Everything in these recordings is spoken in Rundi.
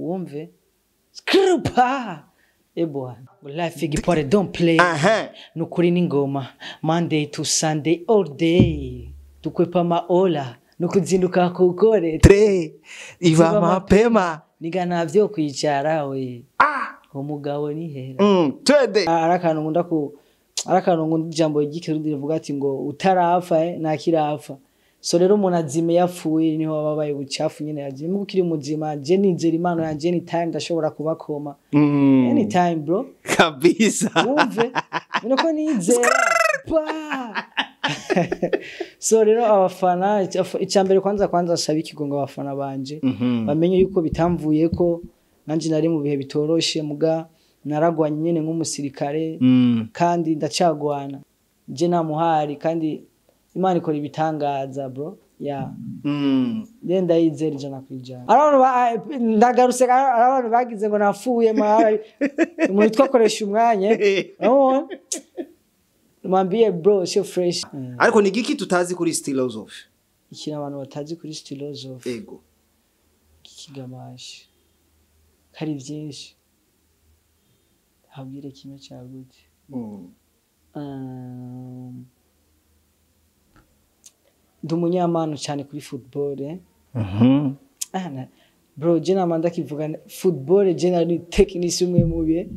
wumve skrupa bwana life igipore don't play nukuri n'ingoma Monday to Sunday all day tukwepa maola nukuzinduka kukore tre iva mapema niga navyo kwicara we umugabo ni hera twede arakantu ngunda ijambo ry'ikirundi rivuga ati ngo utarapfa nakirafa so rero umuntu azime yapfuye niho babaye ubucafu nyene yazime ukiri muzima je nizera imana yanje anytime ndashobora kubakoma anytime bro kabisa umve niko nizera so rero abafana icambere kwanza asaba ikigongo abafana banje bamenye yuko bitamvuye ko nanje nari mu bihe bitoroshe muga naragwanye nyene nk'umusirikare kandi ndacagwana je namuhari kandi Imana ikora ibitangaza bro Ndenda yizera ijana kwijana abantu ndagaruse abantu bagize ngo nafuye mara umuntu twakoresha umwanya mwambie bro sio fresh ariko ni giki tutazi kuri philosophy ikina abantu batazi kuri philosophy ego kigamashi kari byinshi habwire kimwe cyagute ndumunyamano cyane kuri football bro jena manda kivuga football generally technique umwe mubiye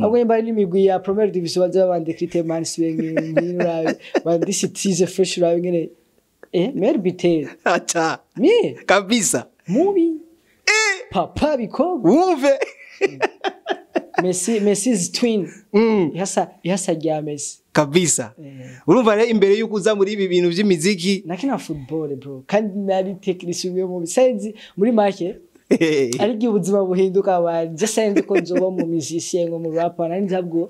ahubwo nyamba n'imigwi ya Premier Division bazabande crite man swing nk'irabe bandisitize fresh rabe ngene merbite acha mi kabisa mubi papa biko umve Messi's twin yasa rya Messi kabisa urumva rero imbere yuko uza muri ibi bintu by'imiziki nakina football bro kandi nari technique umwe mu bisenzi muri make ari gihe ubuzima buhinduka banje senze ko nzoba mu musicien ngo mu rapper nari ntabwo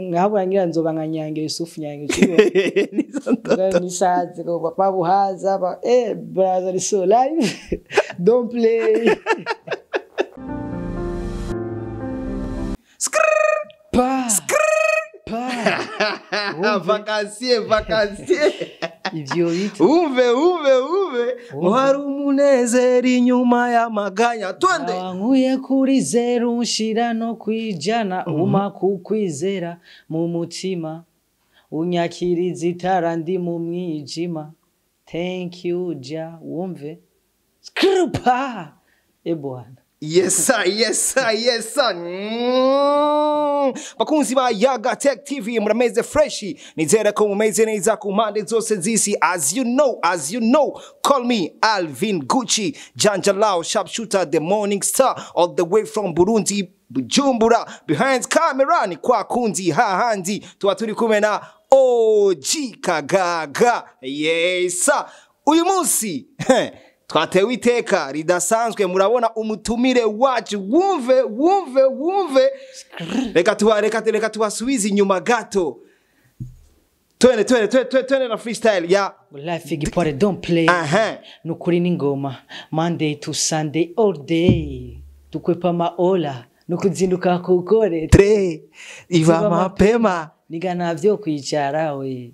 nkabura ngira nzoba nka Nyange Yusufu Nyange cyo ni saze ko papa buhaza brother so live don't play vacances ivyo bito uve hari umunezero inyuma y'amaganya twende nkuye kuri zero ushira no kwijana uma kukwizera mu mutima unyakiriza itara ndi mu mwijima thank you ja wumve skrupa bwana Yes sir. Bakunzi ba Yaga Tech TV murameze freshi nizera ko mumeze neza ku mpande zose zisi as you know call me Alvin Gucci Janjalao sharpshooter the morning star all the way from Burundi Bujumbura behind camera ni kwa kunzi hahandi tuba turi kumwe na OG Kagaga yes sir uyu munsi twatewe iteka ridasanzwe murabona umutumire wacu wumve reka tubasubize inyuma gato twene na freestyle ya life igipore don't play nukuri n'ingoma Monday to Sunday all day tukwepa maola nukuzinduka kukore tre iva mapema niga navyo kwicara we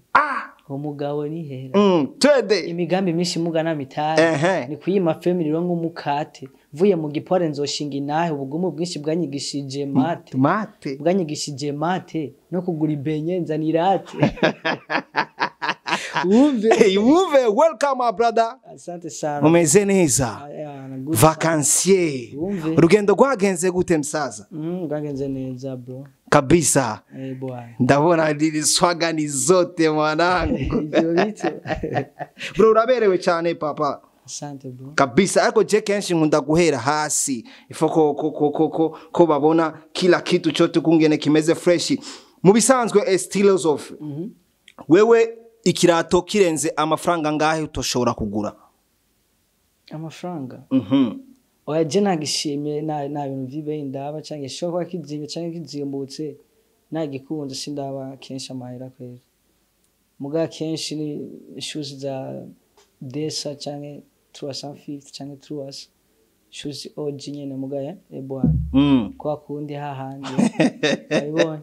umugabo ni hera twede imigambi myinshi mugana mitari ni kuyima family rongo mukate vuye mu gipore nzoshinga inahe ubugumu bwinshi bwanyigishije mate bwanyigishije mate no kugura ibenye nzanirate Uve welcome my brother asante sana umeze neza vacances urugendo rwagenze gute msaza rwagenze neza bro kabisa bwana ndabona ndiri swagani zote mwanangu bro uraberewe cyane papa asante bro kabisa ariko je kenshi nkunda guhera hasi ifoko ko babona kila kitu chote kungene kimeze fresh mu bisanzwe styles of wewe ikirato kirenze amafaranga ngahe utoshobora kugura amafaranga oya je nagishimye na bintu vibe ndaba canke shoko kizinye canke kizimbutse nagikunze sindaba kenshi amahera kwezi muga kenshi ni shoes za desa canke 350 canke 300 shoes OG nyene muga bwana kwa kundi hahandi ayibona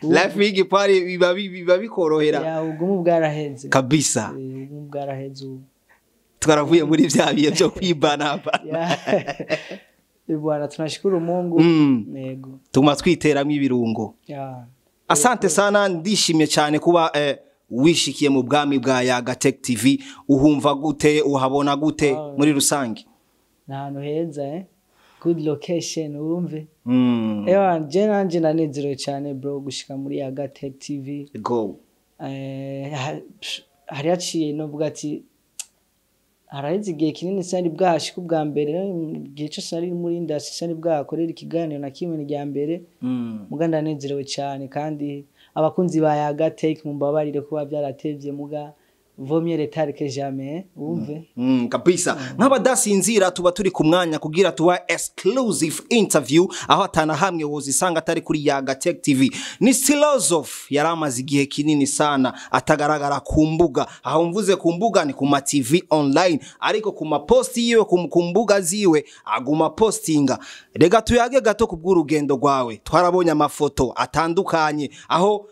life big party biba bikorohera ya ugumu bwaraheze kabisa ugumu bwaraheze twaravuye muri vya bihe byo kwibana bwana tunashukuru Mungu yego tuma twiteramwe ibirungo asante sana ndishimye cyane kuba wishikiye mu bwami bwa Yaga Tech TV uhumva gute uhabona gute muri rusange nahantu heza good location urumve je nanje nanezero cyane bro gushika muri Yaga Tech TV go hari yaciye no vuga ati haraheze igihe kinini sari bwashika ubwa mbere igihe cyose ari muri industry sari bwakorera ikiganiro na kimwe rya mbere muga ndanezerewe cyane kandi abakunzi ba Yaga Tech mumbabarire kuba byaratevye muga vomye retarike jamais umve kabisa nk'abadasinzira tuba turi ku mwanya kugira tuwa exclusive interview aho atana hamwe wozisanga atari kuri Yaga Tech TV ni Philosophe yaramaze igihe kinini sana atagaragara ku mbuga aho mvuze ku mbuga ni ku ma TV online ariko ku ma post yiwe ku mbuga ziwe aguma postinga rega tuyage gato kubw'urugendo rwawe twarabonye amafoto atandukanye aho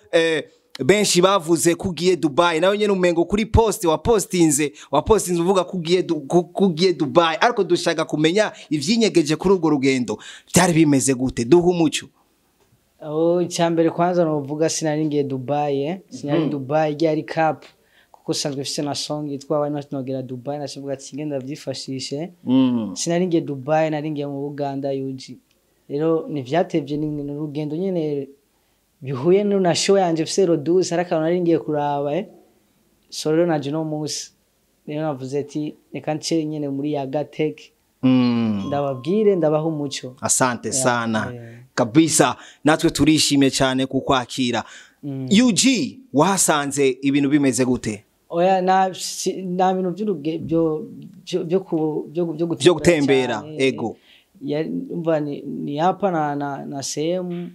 benshi bavuze kugiye Dubai nawe nyene umengo kuri post wapostinze uvuga kugiye Dubai ariko dushaka kumenya ivyinyegeje kuri urwo rugendo byari bimeze gute duha umuco icyambere kwanza no vuga sinari ngiye Dubai sinari Dubai yari cup kuko sanzwe fise na song yitwa why not nogera Dubai nashivuga ati ngenda byifashishe sinari ngiye Dubai nari ngiye mu Uganda UG rero nivyatevye ni urugendo nyene bihuye na show yanje fise Rodus araka nari ngiye kuraba so rero naje no munsi rero navuze ati reka nce nyene muri Yaga Tech ndababwire ndabaha umuco asante sana kabisa natwe turishimye cyane kukwakira UG wasanze ibintu bimeze gute oya na bintu byo gutembera ego umva ni hapa na sehemu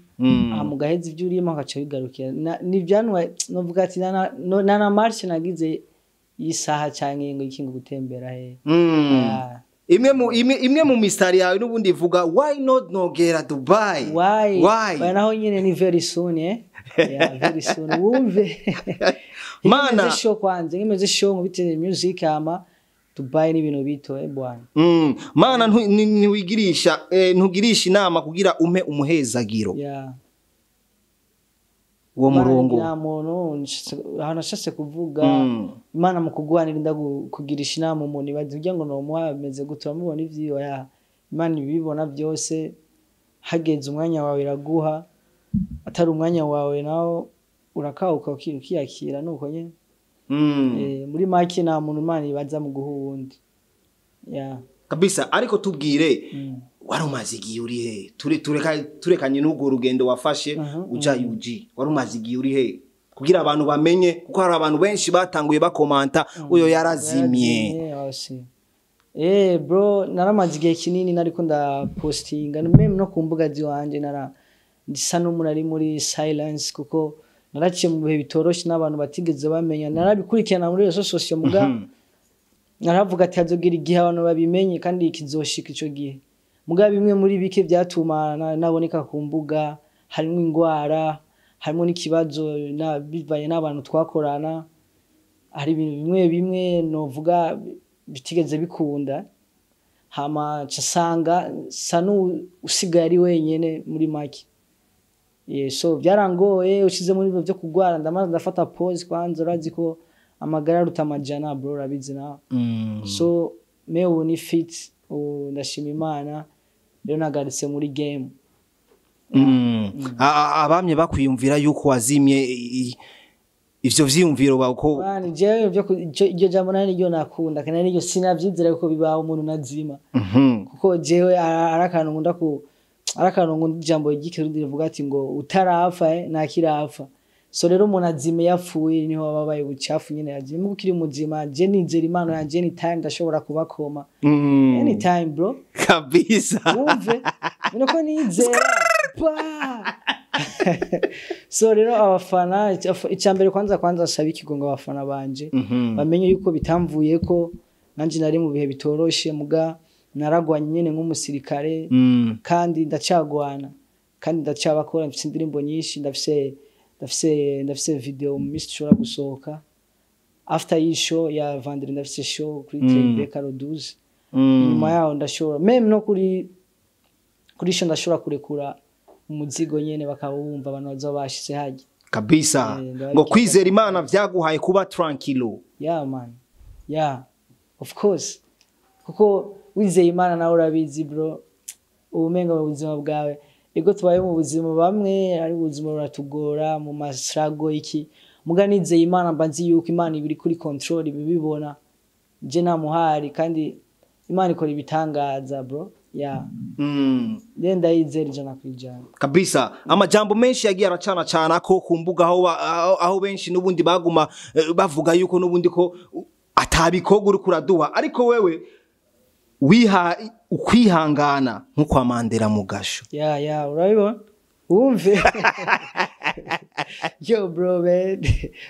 amugaheza ibyo urimo akaca bigarukira ni byanwa novuga ati na march nagize yisaha cyane ngo ikinga gutembera he imwe mu mistari yawe nubundi ivuga why not nogera Dubai why naho nyine ni very soon very soon wumve mana show kwanze ngimeze show ngo bite music ama Dubai ni bintu bito bwana mana ntiwigirisha ntugirisha inama kugira umpe umuhezagiro uwo murongo ya muntu hanashase kuvuga imana mu kugwanira ndakugirisha inama umuntu bavuga ngo no muhameze guturamubona ivyo imana ibibona byose hageze umwanya wawe iraguha atari umwanya wawe nawo urakauka ukiyakira nuko nyene muri make na muntu imana ibaza mu guhundi kabisa ariko tubwire wari umaze igihe uri he turekanye n'urwo rugendo wafashe uja UG wari umaze igihe uri he kugira abantu bamenye kuko hari abantu benshi batanguye bakomanta uyo yarazimye bro naramaze igihe kinini nariko ndapostinga meme no ku mbuga ziwanje ndisa n'umuntu muri silence kuko naraciye mu bihe bitoroshe n'abantu batigeze bamenya narabikurikirana muri rezo social muga naravuga ati hazogira igihe abantu babimenye kandi ikizoshika ico gihe muga bimwe muri bike byatuma naboneka ku mbuga harimo ingwara harimo n'ikibazo bivaye n'abantu twakorana hari ibintu bimwe novuga bitigeze bikunda hama casanga sanu usigaye ari wenyene muri make so byarangoye ushize muri byo kugwara ndamaze ndafata pause kwanza urazi ko amagara rutamajana bro rabizi na so mewe ni fit ndashima Imana rero nagaritse muri game abamye bakwiyumvira yuko wazimye ivyo vyiyumviro bako bani je iryo jambo nari ryo nakunda kandi ryo sinavyizera ko bibaho umuntu nazima kuko jewe arakantu ngunda ku arakantu ngunda ijambo ry'ikirundi rivuga ati ngo utarafa nakirafa so rero umuntu azime yapfuye niho babaye ubucafu nyene yaje mu kiri muzima je nizera Imana yanje anytime ndashobora kubakoma anytime bro kabisa umve niko nizera so rero abafana icyambere kwanza asaba ikigongo abafana banje bamenye yuko bitamvuye ko nanje nari mu bihe bitoroshe muga naragwanye nyene nk'umusirikare kandi ndacagwana kandi ndacabakora mfite indirimbo nyinshi ndafise video mu minsi ishobora gusohoka after iyi show ya Vendredi ndafise show kuri Tribeca Roduze nyuma yaho ndashobora meme no kuri show ndashobora kurekura umuzigo nyene bakawumva abantu bazobashitse haje kabisa ngo kwizera Imana vyaguhaye kuba tranquilo. Yeah man, yeah, of course, kuko wizeye Imana nawe urabizi bro, ubumenga mu buzima bwawe ego tubaye mu buzima bamwe ari ubuzima buratugora mu masrago iki muga nizeye Imana mbanzi yuko Imana ibiri kuri control ibibibona je namuhari kandi Imana ikora ibitangaza bro. Yeah. Then ndayizera ijana kwijana kabisa. Amajambo menshi yagiye aracana cana ko kumbuga aho benshi nubundi baguma bavuga yuko nubundi ko atabikoga uri kuraduha, ariko wewe ukwihangana nkuko amandera mu gasho. Yeah, urabibona umve. Yo bro man,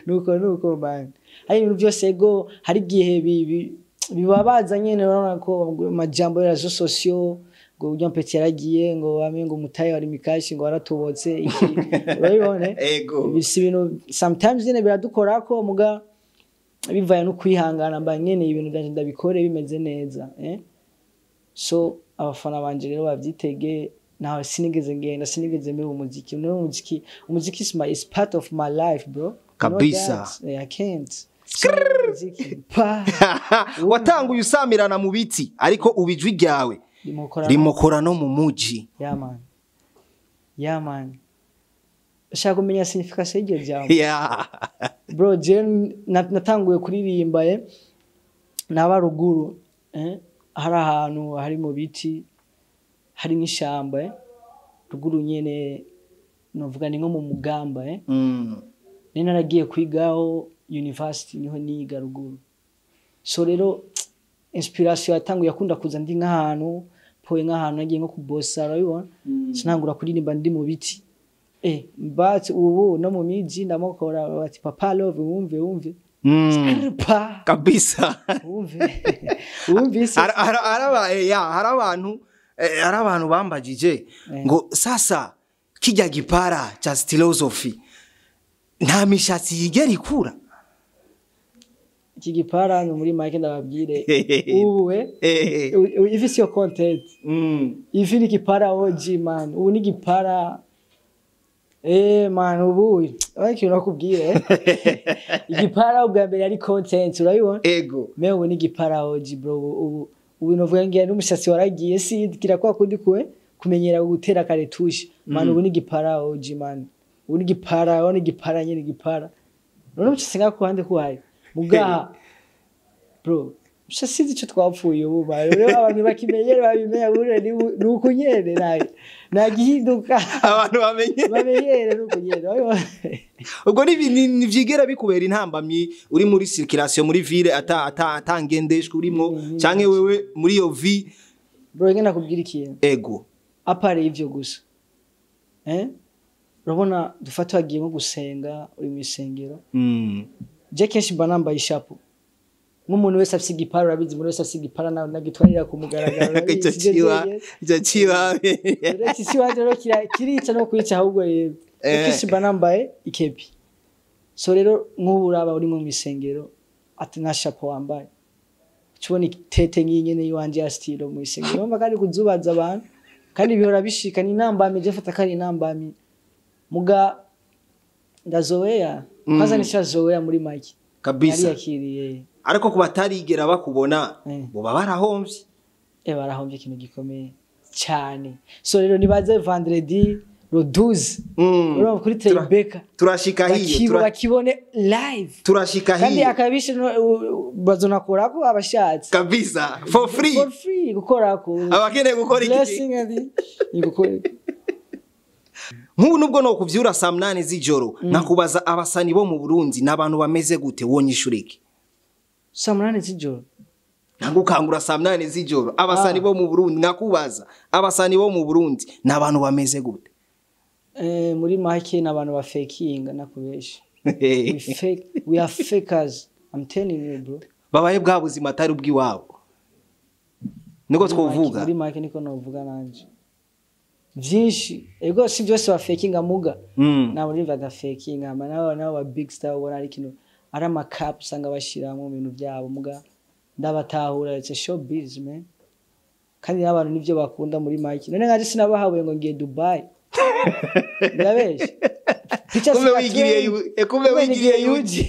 nuko man, hari ibintu byose ego hari gihe bibabaza nyene urabona ko amajambo ya social ngo ujya mpeti yaragiye ngo bame ngo mutaye wari mikashi ngo waratubotse iki urabibone ego bisi ibintu sometimes nyene biradukora ko muga bivaye no kwihangana mba nyene ibintu byanje ndabikore bimeze neza so abafana banje rero bavyitege nawe sinigeze mbe umuziki is part of my life bro kabisa. I can't watanguye usamirana mu biti ariko ubijwi ryawe rimokora no mu muji. Yeah man, ushaka kumenya signification y'iryo jambo? Yeah bro, je natanguye kuririmba naba ruguru hari ahantu hari mu biti hari n'ishamba ruguru nyene novuga ni nko mu mugamba nene naragiye kwigaho university niho niga ruguru. So rero inspiration yatanguye yakunda kuza ndi nk'ahantu poye nk'ahantu nagiye nko kubossa urabibona sinangura kuririmba ndi mu biti but ubu no mu miji ndamukora bati papa love wumve kabisa wumve hari abantu bambajije ngo sasa kijya gipara cha philosophy nta mishatsi yigera ikura. Iki gipara no muri make ndababwire uwe if it's your content if ni gipara OG man ubu ni gipara man ubu ariko nakubwire igipara ubwa mbere ari content urabibona ego me ubu ni gipara OG bro. Ubu novuga ngiye n'umushatsi waragiye sidikira kwa kundi kumenyera gutera kare tushe man ubu ni gipara OG man ubu ni gipara nyine gipara none mucinga ku hande kuhaye mugaha bro shasizi cyo twapfuye ubu rero abantu bakimenyere babimenya bure ni ukunyere nagihinduka abantu bamenyere n'ukunyere ubwo ni vyigera bikubera intambamyi uri muri circulation muri ville atangendeshwe urimo canke wewe muri yo vie bro ngena kubwira ikintu ego apare ivyo gusa urabona dufata wagiye nko gusenga uri mu isengero je kenshi mba nambaye ishapo nk'umuntu wese afise igipara urabizi umuntu wese afise igipara nagitwarira ku mugaragaro icyo rero kirica no kwica ahubwo rero kenshi mba nambaye ikepi. So rero nk'ubu uraba uri mu isengero ati nta shapo wambaye cubona itete nk'inyene yiwanje ya style mu isengero mba kandi kuzubaza abantu kandi bihora bishika ni nambami je fata kandi nambami muga ndazoea kaza nishazoea muri make kabisa yakiriye ariko kubatarigera bakubona bo barahomvye barahomvye ikintu gikomeye cyane. So rero nibaze Vendredi Roduze urumva kuri Tribeca turashika hiyo bakibone live turashika hiyo kandi akabishe bazonakora ko abashatse kabisa for free gukora ko abakene gukora iki blessing ngukora nk'ubu nubwo no kuvyura saa 8 z'ijoro nakubaza abasani bo mu Burundi nabantu bameze gute wonyishurike saa 8 z'ijoro nagukangura saa 8 z'ijoro abasani bo mu Burundi nakubaza abasani bo mu Burundi nabantu bameze gute muri make nabantu ba fakinga nakubesha we are fakers I'm telling you bro babaye bwa buzima atari ubwiwabo niko twovuga muri make niko novuga nanje vyinshi ego si byose ba fakinga muga na muri va fakinga nabo ba big star ubona ari kino ari amakapu usanga bashyiramo mu bintu byabo muga ndabatahura it's a showbiz man kandi n'abantu nivyo bakunda muri Mike none ngaje sinabahabuye ngo ngiye Dubai ndabeshe kumbe wigiriye yuji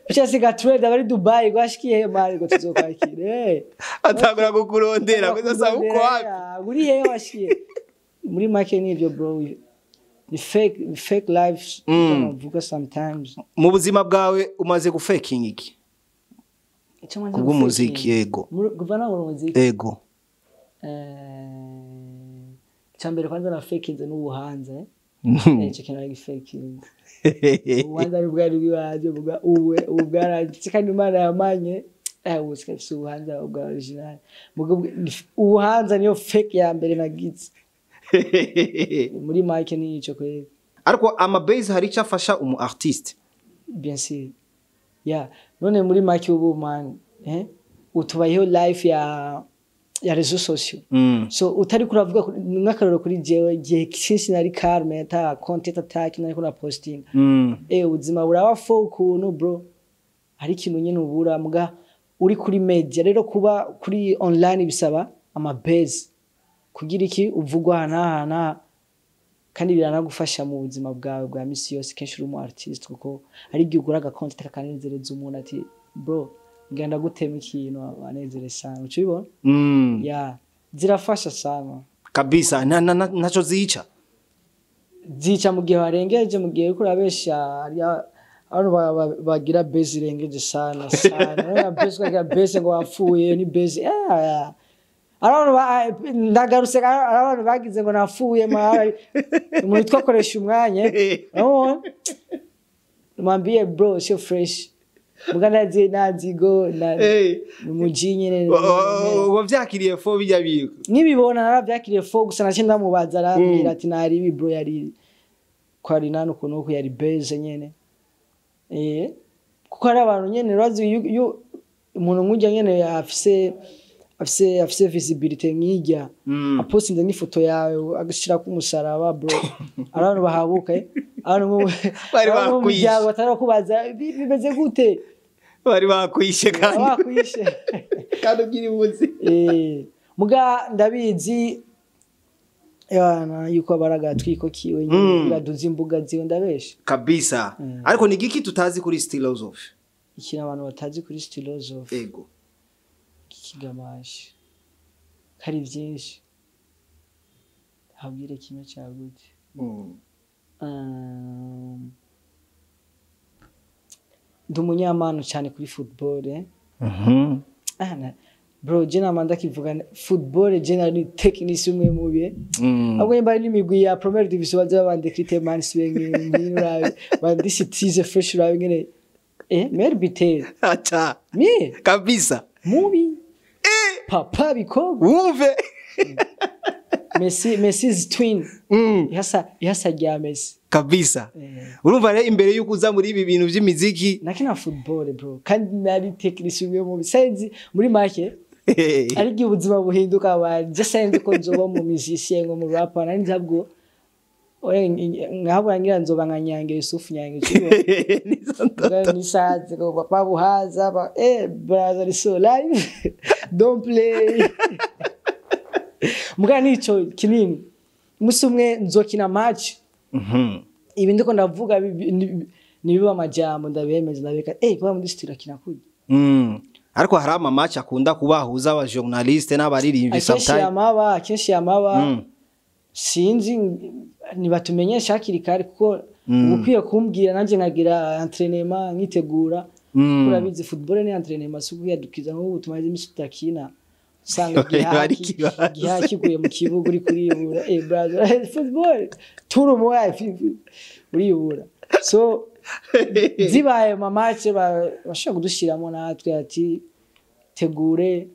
picha sika trade abari Dubai gwashikiye mari go tuzokwakire atangura kukurondera kwiza sa uko wapi uri hehe washiye muri Mike nivyo bro the fake lives vuga sometimes mu buzima bwawe umaze gufaking iki kubwo muziki yego guvana mu muziki yego cyambere kwanza na fakinze n'ubuhanze icyo kintu ari fakinze ubuhanze ari bwari bwaje buga ubu bwaraje kandi Imana yamanye usikafise ubuhanze bwa original ubuhanze niyo fake ya mbere nagize muri Mike ni ico kweli ariko ama base hari cyafasha umu artiste bien sûr none muri Mike ubu man utubayeho life ya réseaux sociaux so utari kuravuga nk'akaroro kuri jewe gihe kinshi nari calme ata content attack nari kuna posting ubuzima buraba fo ukuntu bro hari ikintu nyene ubura muga uri kuri media rero kuba kuri online bisaba ama base kugira iki uvugwa hana kandi biranagufasha mu buzima bwawe bwa misi yose kenshi uri mu artist kuko ari gihe ugura content kakanezereza umuntu ati bro ngenda gutema ikintu abanezere sana ucibona zirafasha sana kabisa nacho zica mu gihe warengeje mu gihe kurabesha abantu bagira base irengeje sana base ngo wapfuye ni base ndagarutse abantu bagize ngo napfuye umuntu twakoresha umwanya mwambie bro sio fresh muganaze nazigo na mujinye wavyakiriye fo bijya biko nibibona naravyakiriye fo gusa nace ndamubaza arambira ati nari ibi bro yari kwari nano kunuko yari base nyene kuko ari abantu nyene razi umuntu nkujya nyene afise visibility nkijya apostinze n'ifoto yawe agashira ku musaraba bro abantu bahabuka abantu bari bakwishe batarakubaza bimeze gute bari bakwishe kandi ugira ibuzi muga ndabizi yana yuko abaraga twiko kiwe ngaduza imbuga ziwe ndabesha kabisa ariko ni giki tutazi kuri Philosophy ikina abantu batazi kuri Philosophy yego kigamashi kari byinshi habwire kimwe cyagute ndumunyamano cyane kuri football bro jena manda kivuga football generally technique umwe mubiye ahubwo imba n'imigwi ya Premier Division bazabande crite man swenge bandisitize fresh rawe ngene merbite acha mi kabisa mubi papa biko wumve Messi's twin yasa gya Messi kabisa urumva rero imbere yuko uza muri ibi bintu by'imiziki nakina football bro kandi nari technique umwe mu bisenzi muri make ari gihe ubuzima buhinduka waje senze ko nzoba mu musicien ngo mu rapper nari nzabwo ngahaba ngira nzoba nkanyange Yusuf nyange cyo ni saze ko papa buhaza brother so live don't play muga nico kinini musumwe nzokina match ibi ndiko ndavuga nibiba amajambo ndabemeza ndabeka kwa muri studio kina kuri ariko hari ama match akunda kubahuza aba journaliste n'abaririmbi sometimes kenshi yamaba sinzi nibatumenyesha hakiri kare kuko ukwiye kumbwira nanje nkagira entraînement nkitegura kurabizi football ni entraînement suku yadukiza nko tumaze imisi tutakina usanga gihakiguye mu kibuga uri kuribura brother football turu mu uribura so zibaye mamache bashaka kudushiramo natwe ati tegure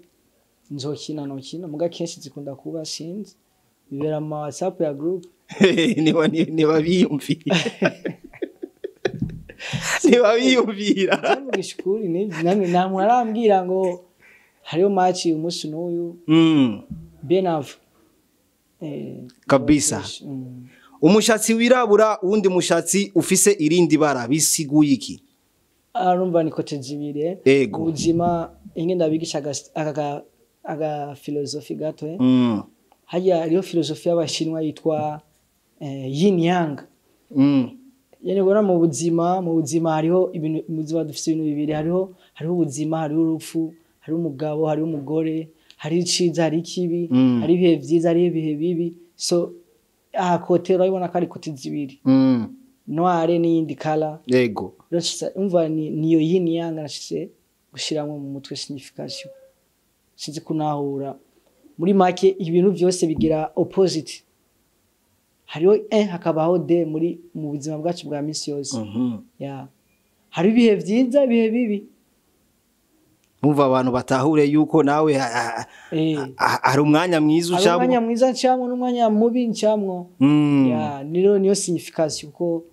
nzokina nokina muga kenshi zikunda kuba sinzi bibera mu WhatsApp ya group niba biyumvira mu gishukuri namwe arambwira ngo hariyo match umunsi n'uyu Benav kabisa umushatsi wirabura uwundi mushatsi ufise irindi bara bisiguye iki arumva ni kote zibiri Ego. ubuzima inge ndabigisha aga philosophy gato hajya hariho philosophy y'abashinwa yitwa yin yang yani gora mu buzima hariho ibintu mu buzima dufite ibintu bibiri hariho ubuzima hariho urupfu hariho umugabo hariho umugore hari iciza hari ikibi hari ibihe byiza hari ibihe bibi so kote urabona ko ari kote zibiri noire n'iyindi color yego umva niyo yin yang nashise gushiramo mu mutwe signification sinzi kunahura muri make ibintu byose bigira opposite hariho hakabaho de mu buzima bwacu bwa misi yose hari ibihe byiza ibihe bibi umva abantu batahure yuko nawe hari umwanya mwiza ucamo umwanya mwiza ncamwo n'umwanya mubi ncamwo niyo signification ko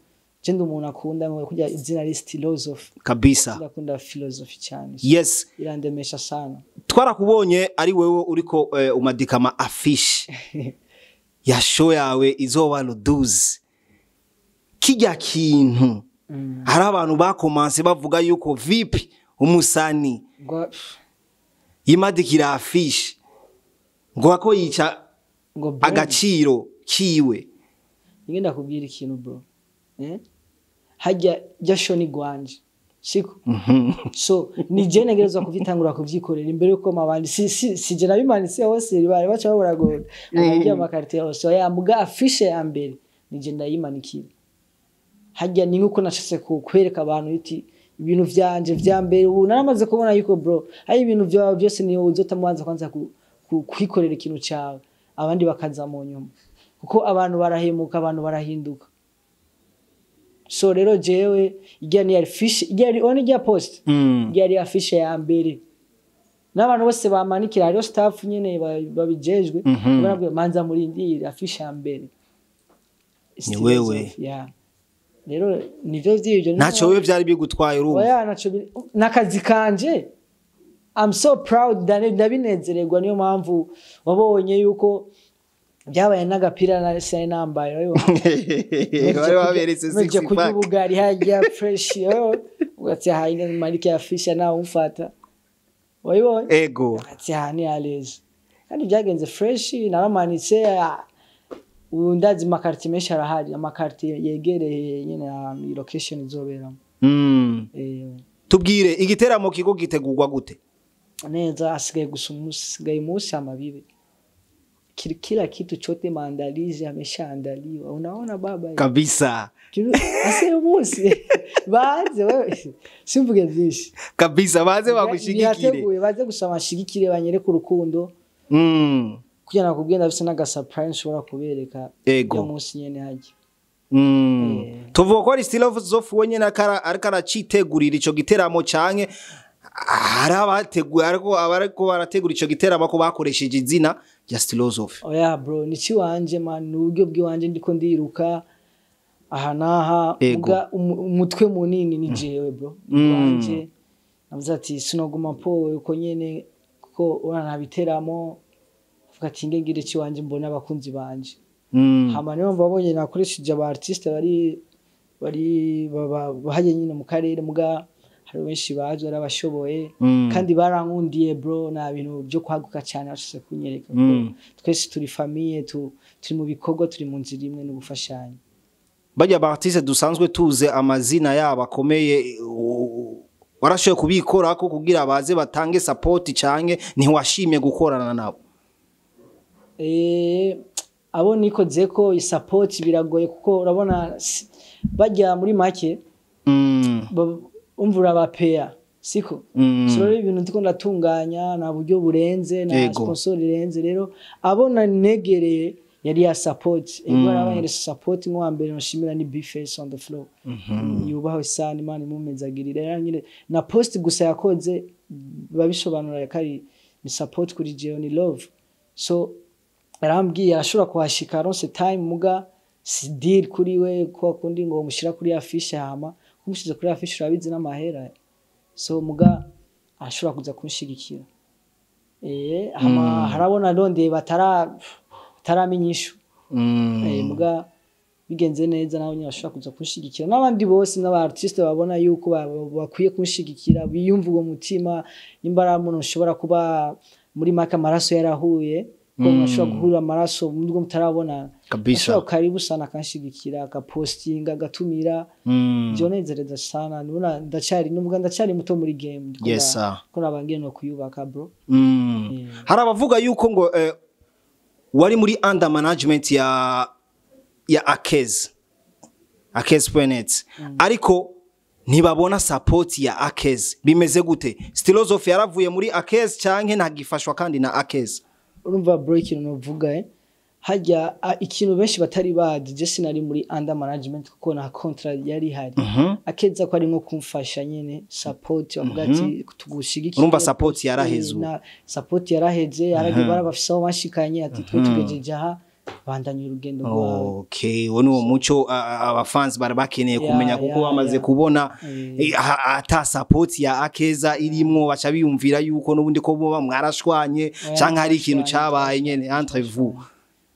Jendo umuntu akunda ngo kujya izina li philosophy kabisa ndakunda philosophy cyane yes irandemesha sana twarakubonye ari wewe uriko umadika ama affiche ya show yawe izoba Luduzi kijya kintu hari abantu bakomanse bavuga yuko vipi umusani yimadikira affiche ngo ako yica agaciro kiwe ngenda kubwira ikintu bro hajya jasho ni gwanje siko so ni je negerezwa kuvitangura kuvyikorera imbere yuko mabandi sije nabimanitse hose bari bacha baburagoda hajya amakarite yose yamuga afishe ya mbere nije ndayimanikira hajya ni nkuko nashase kwereka abantu yuti ibintu vyanje vya mbere ubu naramaze kubona yuko bro hari ibintu vyawe byose niyo uzotamubanza kwanza kwikorera ikintu cyawe abandi bakaza mu nyuma kuko abantu barahemuka abantu barahinduka so rero jewe igiye ni fish igiye on igiye post igiye ari afishe ya mbere n'abantu bose bamanikira hariho staff nyene babijejwe barabwe manza muri ndiri afishe ya mbere ni wewe rero nivyo vy'ibyo naco wewe vyari bigutwaye urumva oya naco nakazi kanje I'm so proud ndabinezererwa niyo mpamvu wabonye yuko byabaye n'agapira na sai nambaye ayo bari baberetse 6 pack bugari hajya fresh yo ugati haine marike ya fish na umfata wayo ego ati hani alezi kandi byagenze fresh naramanitse undazi makarti mesha rahari amakarti yegereye nyene ya location izoberamo tubwire igiteramo kigo gitegurwa gute neza asigaye gusigaye musi amabibe kila kitu chote maandalizi yameshaandaliwa unaona baba kabisa ase musi baze wewe simvuge byinshi kabisa baze bagushigikire baze gusama shigikire banyereka urukundo kugira nakubwenda bise naga surprise ushobora kubereka ya musi nyene haje tuvuga ko ari still of zof wenyene ariko aracitegurira ico giteramo canke hari abateguye ariko barategura ico giteramo ko bakoresheje izina rya Philosophy oya bro ni ci wanje man n'uburyo bw'iwanje ndiko ndiruka aha naha uga umutwe munini ni jewe bro wanje navuze ati sinoguma po uko nyene ko urana biteramo vuga ati ngengire ci wanje mbona abakunzi banje hama niyo mbabonye nakoresheje aba artiste bari bahaye nyine mu karere muga hari benshi baje arabashoboye kandi barankundiye bro na bintu byo kwaguka cyane bashise kunyereka twese turi famille turi mu bikorwa turi mu nzira imwe no gufashanya bajya ba artiste dusanzwe tuze amazina yabo akomeye warashoye kubikora ko kugira baze batange support canke ntiwashimye gukorana nabo abo nikoze ko support biragoye kuko urabona bajya muri make umvura bapea siko so rero ibintu ndiko ndatunganya na buryo burenze na sponsor irenze rero abona negereye yari ya support ingora abanyere support nko ambere nshimira ni Bface on the floor yubaho sana imana imumezagirira yaranyire na post gusa yakoze babisobanura yakari ni support kuri Jeo ni love so arambwiye ashobora kuhashika ronse time muga si deal kuri we ko kundi ngo mushira kuri afishe hama kumushize kuri afishe urabizi n'amahera so muga ashobora kuza kunshigikira hama harabona ronde bataramenyisho muga bigenze neza naho nyine bashobora kuza kunshigikira n'abandi bose n'aba artiste babona yuko bakwiye kunshigikira biyumva uwo mutima nimbara umuntu ushobora kuba muri maka amaraso yarahuye ko mwashobora guhura amaraso nubwo mutarabona kabisa karibu sana kanshigikira akapostinga gatumira byo nezereza sana nubona ndacyari muto muri game yes sir ko nabangiye no kuyubaka bro hari abavuga yuko ngo wari muri under management ya Akez.net ariko ntibabona support ya Akez bimeze gute Philosophy yaravuye muri Akez canke ntagifashwa kandi na Akez urumva breaking no vuga hajya ikintu benshi batari bazi je sinari muri under management kuko na contract yari hari Akeza ko ari nko kumfasha nyene support bavuga ati tugushigikira urumva support yaraheze support yaraheze yarage barabafisa bashikanye ati twe tugejeje aha bandanye urugendo rwawe okay wone uwo muco abafans bari bakeneye kumenya kuko bamaze kubona ata support ya Akeza irimwo baca biyumvira yuko nubundi ko bo mwarashwanye canke hari ikintu cabaye nyene entre vous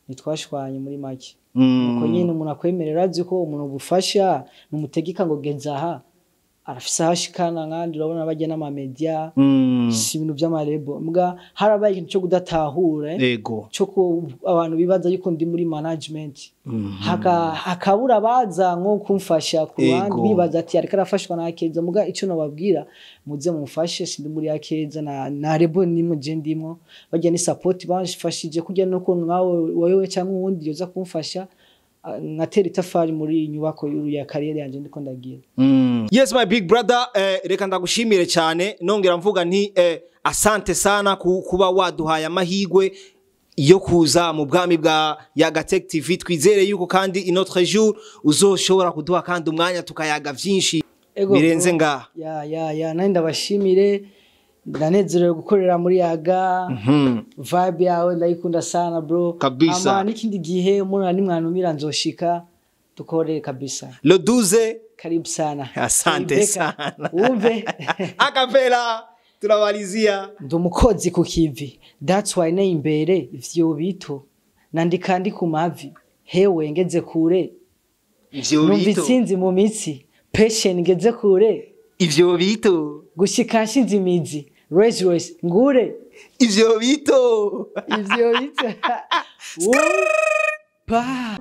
nitwashwanye muri make uko nyine umuntu akwemerera azi ko umuntu bufasha numutegeka ngo genza aha arafisa hashikana nkandi urabona bajya n'ama media si ibintu by'amarebo mbwa harabaye ikintu cyo kudatahura yego cyo ko abantu bibaza yuko ndi muri management hakabura baza nko kumfasha ku bandi bibaza ati ariko arafashwa na Akeza mbwa ico nababwira muze mumfashe sindi muri Akeza na rebo nimwe je ndimo bajya ni support bashifashije kujya no ko nkawe wewe cyangwa uwundi yoza kumfasha ngatera itafari muri nyubako ya career yanje ndiko ndagira yes my big brother reka ndagushimire cyane nongera mvuga nti asante sana kuba waduhaye amahigwe yo kuza mu bwami bwa Yaga Tech TV twizere yuko kandi inotre jour uzoshobora kuduha kandi umwanya tukayaga vyinshi birenze nga ya nandi ndabashimire ndanezerewe gukorera muri Yaga vibe yawe ndayikunda sana bro kabisa ama n'ikindi gihe umuntu ni mwanumira nzoshika tukore kabisa le 12 karibu sana asante sana umve akapela turabalizia ndumukozi ku kivi that's why ne imbere ivyo bito nandika ndi ku mavi hewe ngeze kure ivyo bito numvitsinzi mu mitsi passion ngeze kure ivyo bito gushika nshinze imizi race ngure ivyo bito pa